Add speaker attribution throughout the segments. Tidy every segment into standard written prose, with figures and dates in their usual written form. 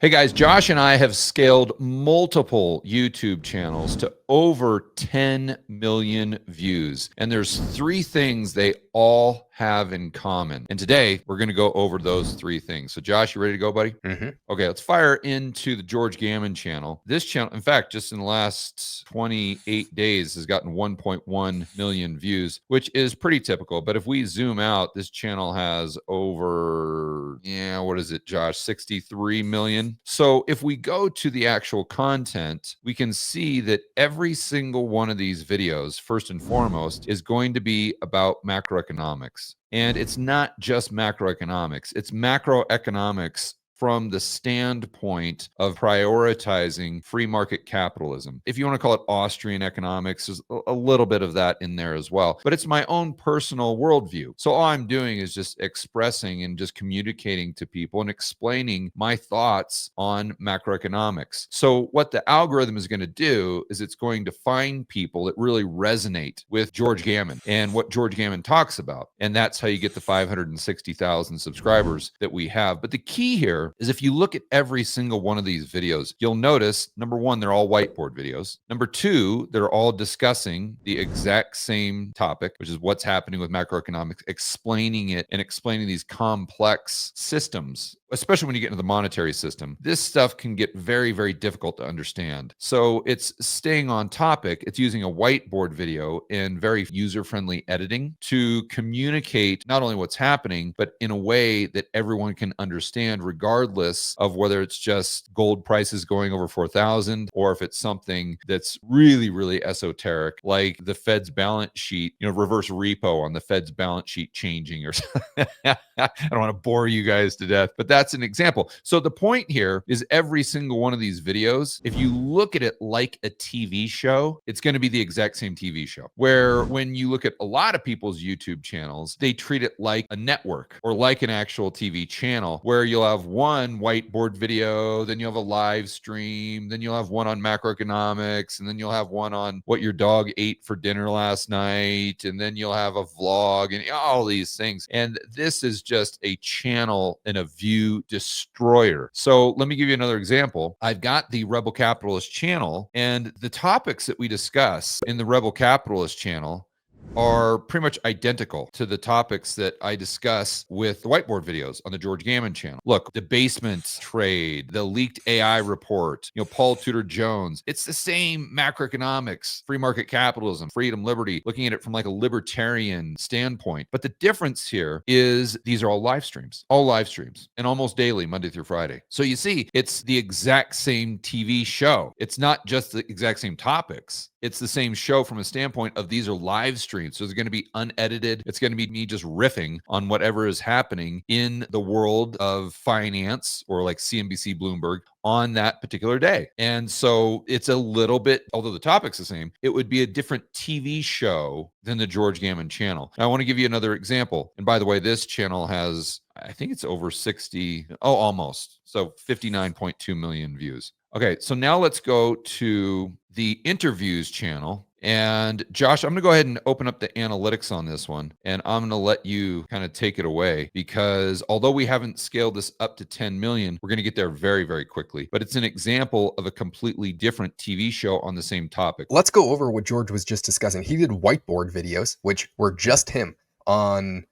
Speaker 1: Hey guys, Josh and I have scaled multiple YouTube channels to over 10 million views. And there's three things they all have in common. And today we're going to go over those three things. So Josh, you ready to go, buddy? Okay, let's fire into the George Gammon channel. This channel, in fact, just in the last 28 days has gotten 1.1 million views, which is pretty typical. But if we zoom out, this channel has over, what is it, Josh? 63 million. So if we go to the actual content, we can see that every single one of these videos, first and foremost, is going to be about macroeconomics. And it's not just macroeconomics, it's macroeconomics from the standpoint of prioritizing free market capitalism. If you want to call it Austrian economics, there's a little bit of that in there as well. But it's my own personal worldview. So all I'm doing is just expressing and just communicating to people and explaining my thoughts on macroeconomics. So what the algorithm is going to do is it's going to find people that really resonate with George Gammon and what George Gammon talks about. And that's how you get the 560,000 subscribers that we have. But the key here is if you look at every single one of these videos, you'll notice, number one, they're all whiteboard videos. Number two, they're all discussing the exact same topic, which is what's happening with macroeconomics, explaining it and explaining these complex systems, especially when you get into the monetary system. This stuff can get very, very difficult to understand. So it's staying on topic. It's using a whiteboard video and very user-friendly editing to communicate not only what's happening, but in a way that everyone can understand, regardless of whether it's just gold prices going over 4,000 or if it's something that's really, really esoteric, like the Fed's balance sheet, reverse repo on the Fed's balance sheet changing or something. I don't want to bore you guys to death, but that's an example. So the point here is every single one of these videos, if you look at it like a TV show, it's going to be the exact same TV show. Where when you look at a lot of people's YouTube channels, they treat it like a network or like an actual TV channel where you'll have one whiteboard video, then you'll have a live stream, then you'll have one on macroeconomics, and then you'll have one on what your dog ate for dinner last night, and then you'll have a vlog and all these things. And this is just a channel and a view destroyer. So let me give you another example. I've got the Rebel Capitalist channel, and the topics that we discuss in the Rebel Capitalist channel are pretty much identical to the topics that I discuss with the whiteboard videos on the George Gammon channel. Look, debasement trade, the leaked AI report, Paul Tudor Jones. It's the same macroeconomics, free market capitalism, freedom, liberty, looking at it from like a libertarian standpoint. But the difference here is these are all live streams, and almost daily, Monday through Friday. So you see, it's the exact same TV show. It's not just the exact same topics. It's the same show from a standpoint of these are live streams. So it's going to be unedited. It's going to be me just riffing on whatever is happening in the world of finance or like CNBC Bloomberg on that particular day. And so it's a little bit, although the topic's the same, it would be a different TV show than the George Gammon channel. Now, I want to give you another example. And by the way, this channel has, I think it's over 60, almost. So 59.2 million views. Okay, so now let's go to the interviews channel. And Josh, I'm going to go ahead and open up the analytics on this one, and I'm going to let you kind of take it away because although we haven't scaled this up to 10 million, we're going to get there very, very quickly. But it's an example of a completely different TV show on the same topic.
Speaker 2: Let's go over what George was just discussing. He did whiteboard videos, which were just him on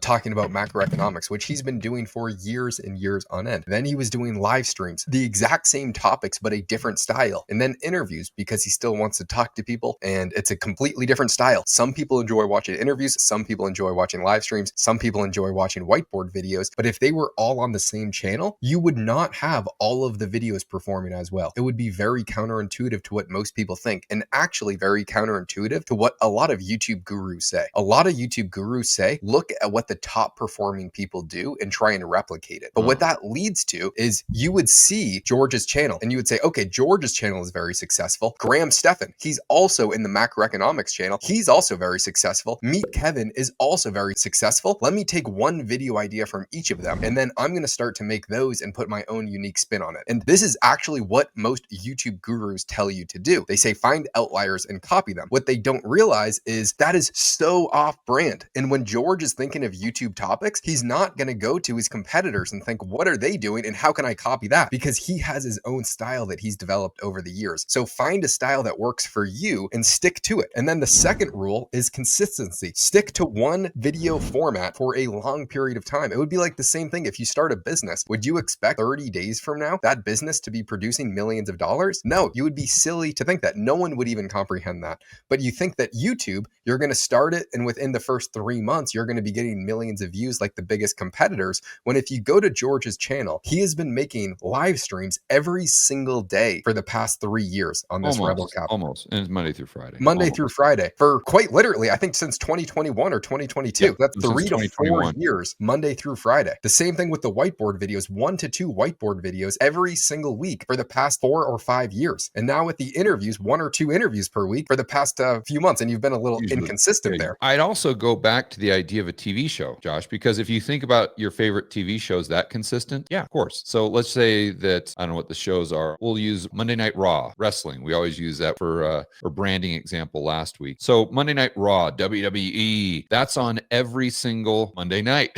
Speaker 2: talking about macroeconomics, which he's been doing for years and years on end. Then he was doing live streams, the exact same topics, but a different style. And then interviews because he still wants to talk to people and it's a completely different style. Some people enjoy watching interviews. Some people enjoy watching live streams. Some people enjoy watching whiteboard videos. But if they were all on the same channel, you would not have all of the videos performing as well. It would be very counterintuitive to what most people think, and actually very counterintuitive to what a lot of YouTube gurus say. A lot of YouTube gurus say, look at what the top performing people do and try and replicate it. But what that leads to is you would see George's channel and you would say, okay, George's channel is very successful. Graham Stephan, he's also in the macroeconomics channel. He's also very successful. Meet Kevin is also very successful. Let me take one video idea from each of them, and then I'm going to start to make those and put my own unique spin on it. And this is actually what most YouTube gurus tell you to do. They say find outliers and copy them. What they don't realize is that is so off brand. And when George is thinking thinking of YouTube topics, he's not going to go to his competitors and think, what are they doing and how can I copy that? Because he has his own style that he's developed over the years. So find a style that works for you and stick to it. And then the second rule is consistency. Stick to one video format for a long period of time. It would be like the same thing if you start a business. Would you expect 30 days from now that business to be producing millions of dollars? No, you would be silly to think that. No one would even comprehend that. But you think that YouTube, you're going to start it and within the first 3 months, you're going to be getting millions of views like the biggest competitors. When if you go to George's channel, he has been making live streams every single day for the past 3 years on this Rebel Cap.
Speaker 1: Almost. And it's Monday through Friday.
Speaker 2: Monday through Friday for quite literally, I think since 2021 or 2022. Yeah, that's 3 to 4 years, Monday through Friday. The same thing with the whiteboard videos, 1 to 2 whiteboard videos every single week for the past 4 or 5 years. And now with the interviews, 1 or 2 interviews per week for the past few months. And you've been a little inconsistent there.
Speaker 1: I'd also go back to the idea of a TV show, Josh, because if you think about your favorite TV shows that consistent, yeah, of course. So let's say that, I don't know what the shows are. We'll use Monday Night Raw, wrestling. We always use that for branding example last week. So Monday Night Raw, WWE, that's on every single Monday night.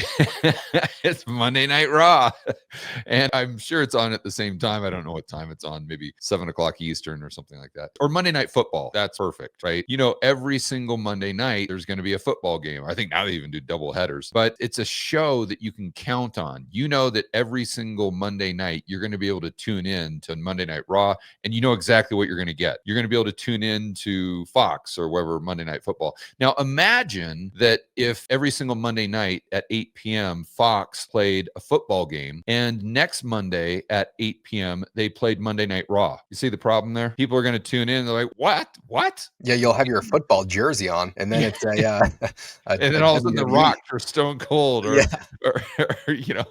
Speaker 1: It's Monday Night Raw. And I'm sure it's on at the same time. I don't know what time it's on, maybe 7 o'clock Eastern or something like that. Or Monday Night Football. That's perfect, right? You know, every single Monday night, there's going to be a football game. I think now they even do double headers, but it's a show that you can count on. You know that every single Monday night, you're going to be able to tune in to Monday Night Raw, and you know exactly what you're going to get. You're going to be able to tune in to Fox or wherever Monday Night Football. Now, imagine that if every single Monday night at 8 p.m., Fox played a football game, and next Monday at 8 p.m., they played Monday Night Raw. You see the problem there? People are going to tune in. They're like, what?
Speaker 2: Yeah, you'll have your football jersey on, and then it's
Speaker 1: and then all of a sudden The Rock or Stone Cold or you know,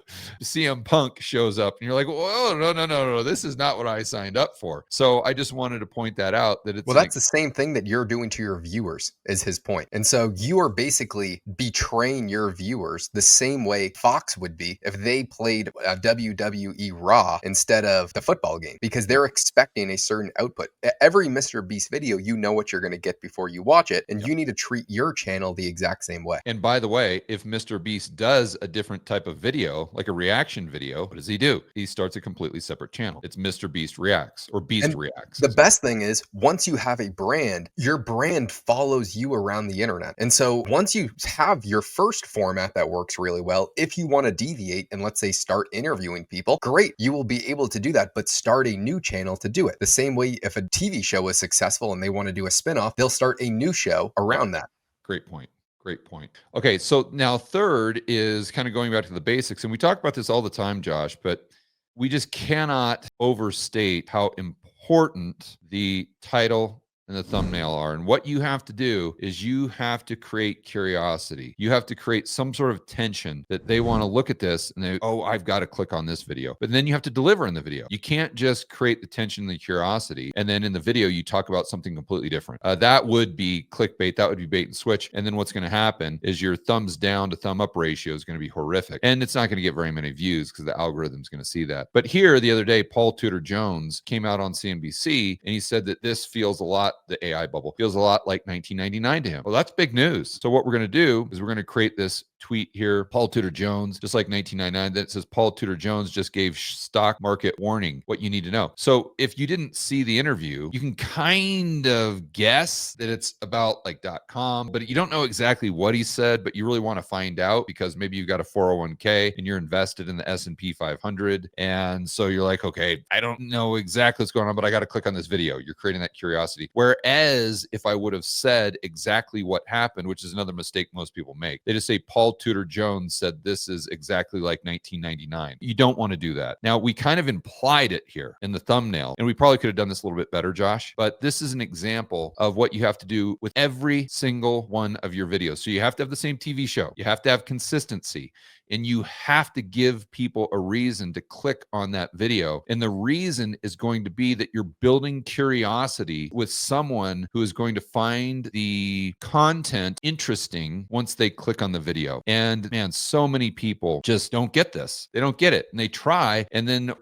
Speaker 1: CM Punk shows up, and you're like, whoa, no, this is not what I signed up for. So I just wanted to point that out, that it's
Speaker 2: that's the same thing that you're doing to your viewers, is his point. And so you are basically betraying your viewers the same way Fox would be if they played a WWE Raw instead of the football game, because they're expecting a certain output. Every Mr. Beast video, you know what you're going to get before you watch it, and you need to treat your channel the exact same way.
Speaker 1: And by the way, if Mr. Beast does a different type of video, like a reaction video, what does he do? He starts a completely separate channel. It's Mr. Beast Reacts or Beast Reacts.
Speaker 2: The best thing is, once you have a brand, your brand follows you around the internet. And so once you have your first format that works really well, if you want to deviate and let's say start interviewing people, great, you will be able to do that, but start a new channel to do it. The same way if a TV show is successful and they want to do a spinoff, they'll start a new show around that.
Speaker 1: Great point. Great point. Okay, so now third is kind of going back to the basics. And we talk about this all the time, Josh, but we just cannot overstate how important the title and the thumbnail are. And what you have to do is you have to create curiosity. You have to create some sort of tension that they want to look at this and they, oh, I've got to click on this video. But then you have to deliver in the video. You can't just create the tension and the curiosity, and then in the video you talk about something completely different. That would be clickbait. That would be bait and switch. And then what's going to happen is your thumbs down to thumb up ratio is going to be horrific. And it's not going to get very many views because the algorithm's going to see that. But here the other day, Paul Tudor Jones came out on CNBC and he said that this feels a lot, the AI bubble feels a lot like 1999 to him. Well, that's big news. So what we're going to do is we're going to create this tweet here, Paul Tudor Jones, just like 1999, that says Paul Tudor Jones just gave stock market warning, what you need to know. So if you didn't see the interview, you can kind of guess that it's about like .com, but you don't know exactly what he said, but you really want to find out because maybe you've got a 401k and you're invested in the S&P 500. And so you're like, okay, I don't know exactly what's going on, but I got to click on this video. You're creating that curiosity. Whereas if I would have said exactly what happened, which is another mistake most people make, they just say Paul Tudor Jones said this is exactly like 1999. You don't want to do that. Now, we kind of implied it here in the thumbnail, and we probably could have done this a little bit better, Josh, but this is an example of what you have to do with every single one of your videos. So you have to have the same TV show. You have to have consistency. and you have to give people a reason to click on that video. And the reason is going to be that you're building curiosity with someone who is going to find the content interesting once they click on the video. And man, so many people just don't get this. They don't get it. And they try. And then,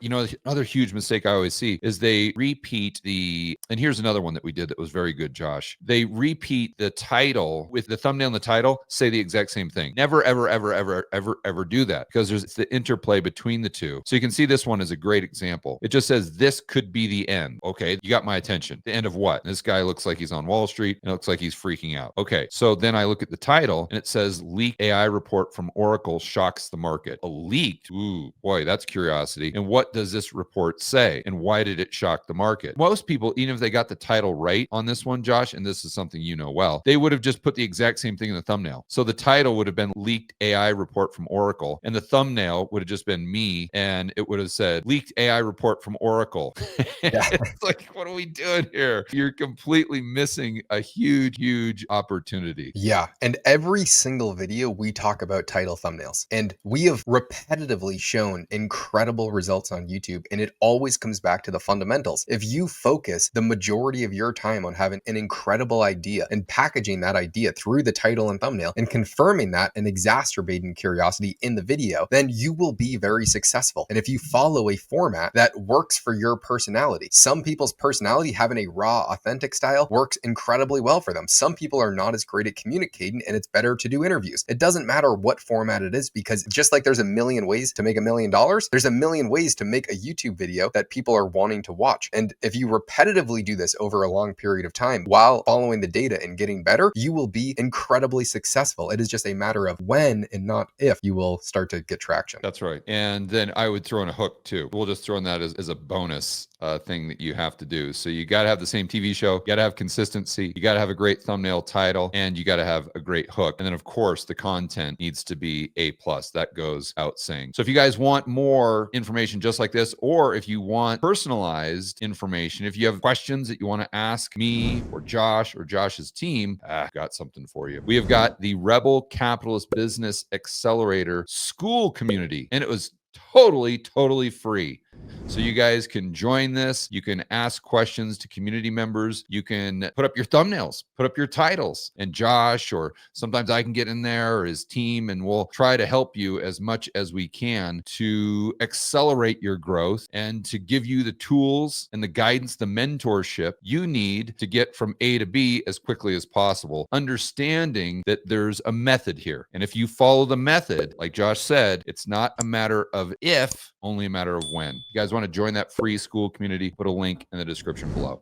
Speaker 1: another huge mistake I always see is they repeat and here's another one that we did that was very good, Josh. They repeat the title with the thumbnail and the title, say the exact same thing. Never, ever, ever, ever, ever, ever do that, because there's the interplay between the two. So you can see this one is a great example. It just says, this could be the end. Okay, you got my attention. The end of what? This guy looks like he's on Wall Street and it looks like he's freaking out. Okay, so then I look at the title and it says, leaked AI report from Oracle shocks the market. A leaked? Ooh, boy, that's curiosity. And what does this report say? And why did it shock the market? Most people, even if they got the title right on this one, Josh, and this is something you know well, they would have just put the exact same thing in the thumbnail. So the title would have been leaked AI report from Oracle, and the thumbnail would have just been me, and it would have said leaked AI report from Oracle. It's like, what are we doing here? You're completely missing a huge, huge opportunity.
Speaker 2: Yeah. And every single video we talk about title thumbnails, and we have repetitively shown incredible results on YouTube. And it always comes back to the fundamentals. If you focus the majority of your time on having an incredible idea and packaging that idea through the title and thumbnail and confirming that and exacerbating curiosity in the video, then you will be very successful. And if you follow a format that works for your personality, some people's personality, having a raw, authentic style, works incredibly well for them. Some people are not as great at communicating, and it's better to do interviews. It doesn't matter what format it is, because just like there's a million ways to make $1 million, there's a million ways to make a YouTube video that people are wanting to watch. And if you repetitively do this over a long period of time while following the data and getting better, you will be incredibly successful. It is just a matter of when and not if you will start to get traction.
Speaker 1: That's right. And then I would throw in a hook too. We'll just throw in that as a bonus thing that you have to do. So you got to have the same TV show, you got to have consistency, you got to have a great thumbnail title, and you got to have a great hook. And then of course the content needs to be A+. That goes out saying. So if you guys want more information just like this, or if you want personalized information, if you have questions that you want to ask me or Josh or Josh's team, got something for you. We have got the Rebel Capitalist Business Accelerator School community, and it was totally free. So you guys can join this. You can ask questions to community members. You can put up your thumbnails, put up your titles, and Josh, or sometimes I can get in there, or his team, and we'll try to help you as much as we can to accelerate your growth and to give you the tools and the guidance, the mentorship you need to get from A to B as quickly as possible, understanding that there's a method here. And if you follow the method, like Josh said, it's not a matter of if, only a matter of when. You guys want to join that free school community, put a link in the description below.